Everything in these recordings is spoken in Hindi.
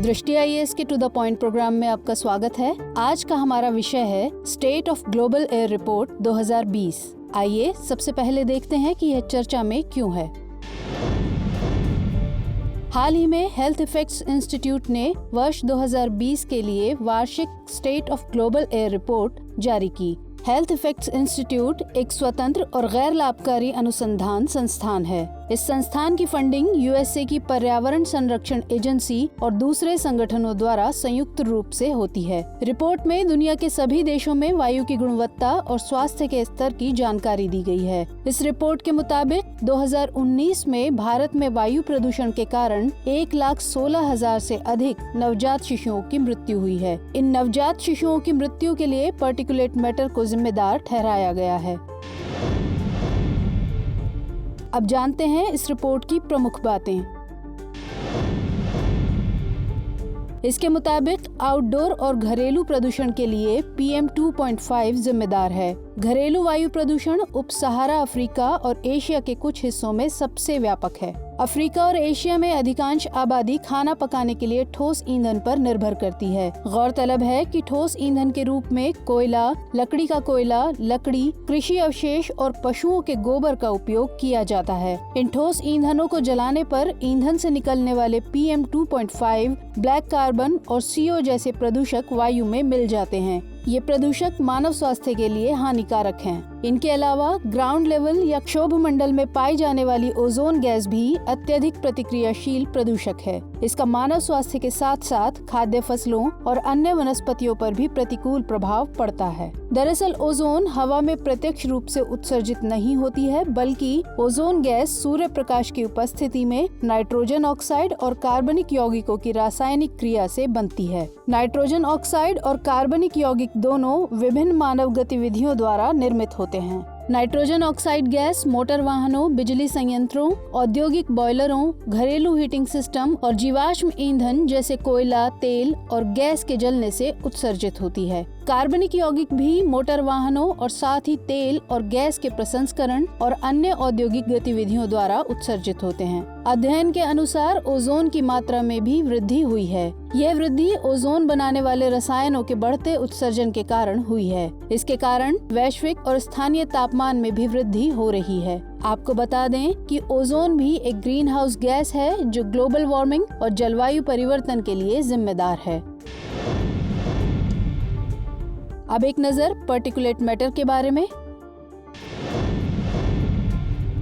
दृष्टि आईएएस के टू द पॉइंट प्रोग्राम में आपका स्वागत है। आज का हमारा विषय है state of global air report 2020। आइए सबसे पहले देखते हैं कि यह चर्चा में क्यों है। हाल ही में हेल्थ इफेक्ट्स इंस्टीट्यूट ने वर्ष 2020 के लिए वार्षिक state of global air report जारी की। हेल्थ इफेक्ट्स इंस्टीट्यूट एक स्वतंत्र और गैर लाभकारी अनुसंधान संस्थान है। इस संस्थान की फंडिंग यूएसए की पर्यावरण संरक्षण एजेंसी और दूसरे संगठनों द्वारा संयुक्त रूप से होती है। रिपोर्ट में दुनिया के सभी देशों में वायु की गुणवत्ता और स्वास्थ्य के स्तर की जानकारी दी गई है। इस रिपोर्ट के मुताबिक 2019 में भारत में वायु प्रदूषण के कारण 1,16,000 से अधिक नवजात शिशुओं की मृत्यु हुई है। इन नवजात शिशुओं की मृत्यु के लिए पार्टिकुलेट मैटर को जिम्मेदार ठहराया गया है। अब जानते हैं इस रिपोर्ट की प्रमुख बातें। इसके मुताबिक आउटडोर और घरेलू प्रदूषण के लिए PM 2.5 जिम्मेदार है। घरेलू वायु प्रदूषण उप सहारा अफ्रीका और एशिया के कुछ हिस्सों में सबसे व्यापक है। अफ्रीका और एशिया में अधिकांश आबादी खाना पकाने के लिए ठोस ईंधन पर निर्भर करती है। गौरतलब है कि ठोस ईंधन के रूप में कोयला, लकड़ी का कोयला, लकड़ी, कृषि अवशेष और पशुओं के गोबर का उपयोग किया जाता है। इन ठोस ईंधनों को जलाने पर ईंधन से निकलने वाले PM 2.5, ब्लैक कार्बन और CO जैसे प्रदूषक वायु में मिल जाते हैं। ये प्रदूषक मानव स्वास्थ्य के लिए हानिकारक हैं। इनके अलावा ग्राउंड लेवल या क्षोभ मंडल में पाई जाने वाली ओजोन गैस भी अत्यधिक प्रतिक्रियाशील प्रदूषक है। इसका मानव स्वास्थ्य के साथ साथ खाद्य फसलों और अन्य वनस्पतियों पर भी प्रतिकूल प्रभाव पड़ता है। दरअसल ओजोन हवा में प्रत्यक्ष रूप से उत्सर्जित नहीं होती है, बल्कि ओजोन गैस सूर्य प्रकाश की उपस्थिति में नाइट्रोजन ऑक्साइड और कार्बनिक यौगिकों की रासायनिक क्रिया से बनती है। नाइट्रोजन ऑक्साइड और कार्बनिक यौगिक दोनों विभिन्न मानव गतिविधियों द्वारा निर्मित होते हैं। नाइट्रोजन ऑक्साइड गैस मोटर वाहनों, बिजली संयंत्रों, औद्योगिक बॉयलरों, घरेलू हीटिंग सिस्टम और जीवाश्म ईंधन जैसे कोयला, तेल और गैस के जलने से उत्सर्जित होती है। कार्बनिक यौगिक भी मोटर वाहनों और साथ ही तेल और गैस के प्रसंस्करण और अन्य औद्योगिक गतिविधियों द्वारा उत्सर्जित होते हैं। अध्ययन के अनुसार ओजोन की मात्रा में भी वृद्धि हुई है। यह वृद्धि ओजोन बनाने वाले रसायनों के बढ़ते उत्सर्जन के कारण हुई है। इसके कारण वैश्विक और स्थानीय तापमान में भी वृद्धि हो रही है। आपको बता दें कि ओजोन भी एक ग्रीन हाउस गैस है जो ग्लोबल वार्मिंग और जलवायु परिवर्तन के लिए जिम्मेदार है। अब एक नजर पार्टिकुलेट मैटर के बारे में।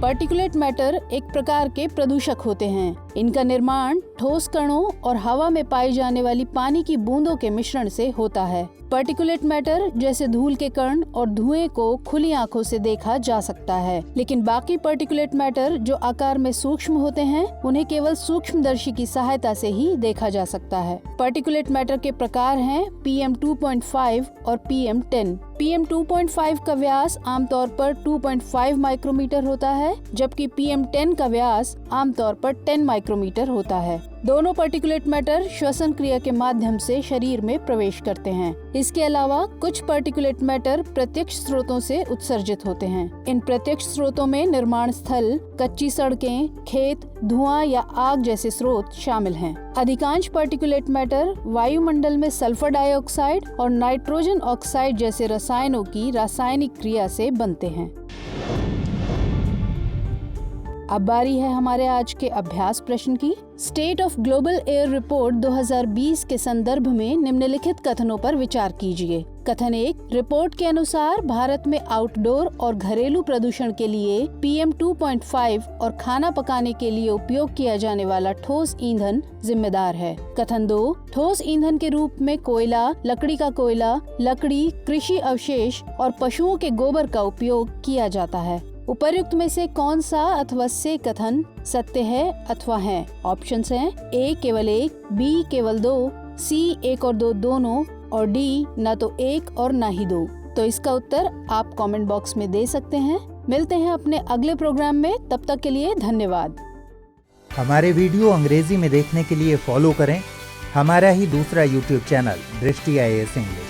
पार्टिकुलेट मैटर एक प्रकार के प्रदूषक होते हैं। इनका निर्माण ठोस कणों और हवा में पाई जाने वाली पानी की बूंदों के मिश्रण से होता है। पार्टिकुलेट मैटर जैसे धूल के कण और धुएं को खुली आंखों से देखा जा सकता है, लेकिन बाकी पार्टिकुलेट मैटर जो आकार में सूक्ष्म होते हैं उन्हें केवल सूक्ष्मदर्शी की सहायता से ही देखा जा सकता है। पार्टिकुलेट मैटर के प्रकार हैं PM 2.5 और PM 10। PM 2.5 का व्यास आमतौर पर 2.5 माइक्रोमीटर होता है, जबकि PM 10 का व्यास आमतौर पर 10 माइक्रोमीटर होता है। दोनों पार्टिकुलेट मैटर श्वसन क्रिया के माध्यम से शरीर में प्रवेश करते हैं। इसके अलावा कुछ पार्टिकुलेट मैटर प्रत्यक्ष स्रोतों से उत्सर्जित होते हैं। इन प्रत्यक्ष स्रोतों में निर्माण स्थल, कच्ची सड़कें, खेत, धुआं या आग जैसे स्रोत शामिल हैं। अधिकांश पार्टिकुलेट मैटर वायुमंडल में सल्फर डाइऑक्साइड और नाइट्रोजन ऑक्साइड जैसे रसायनों की रासायनिक क्रिया से बनते हैं। अब बारी है हमारे आज के अभ्यास प्रश्न की। State of global air report 2020 के संदर्भ में निम्नलिखित कथनों पर विचार कीजिए। कथन 1, रिपोर्ट के अनुसार भारत में आउटडोर और घरेलू प्रदूषण के लिए PM 2.5 और खाना पकाने के लिए उपयोग किया जाने वाला ठोस ईंधन जिम्मेदार है। कथन 2, ठोस ईंधन के रूप में कोयला, लकड़ी का कोयला, लकड़ी, कृषि अवशेष और पशुओं के गोबर का उपयोग किया जाता है। उपर्युक्त में से कौन सा अथवा से कथन सत्य है अथवा है? ऑप्शंस हैं A केवल 1, B केवल 2, C 1 और 2 दोनों और D न तो 1 और न ही 2। तो इसका उत्तर आप कमेंट बॉक्स में दे सकते हैं। मिलते हैं अपने अगले प्रोग्राम में, तब तक के लिए धन्यवाद। हमारे वीडियो अंग्रेजी में देखने के लिए फॉलो करें हमारा ही दूसरा YouTube चैनल दृष्टि IAS इंग्लिश।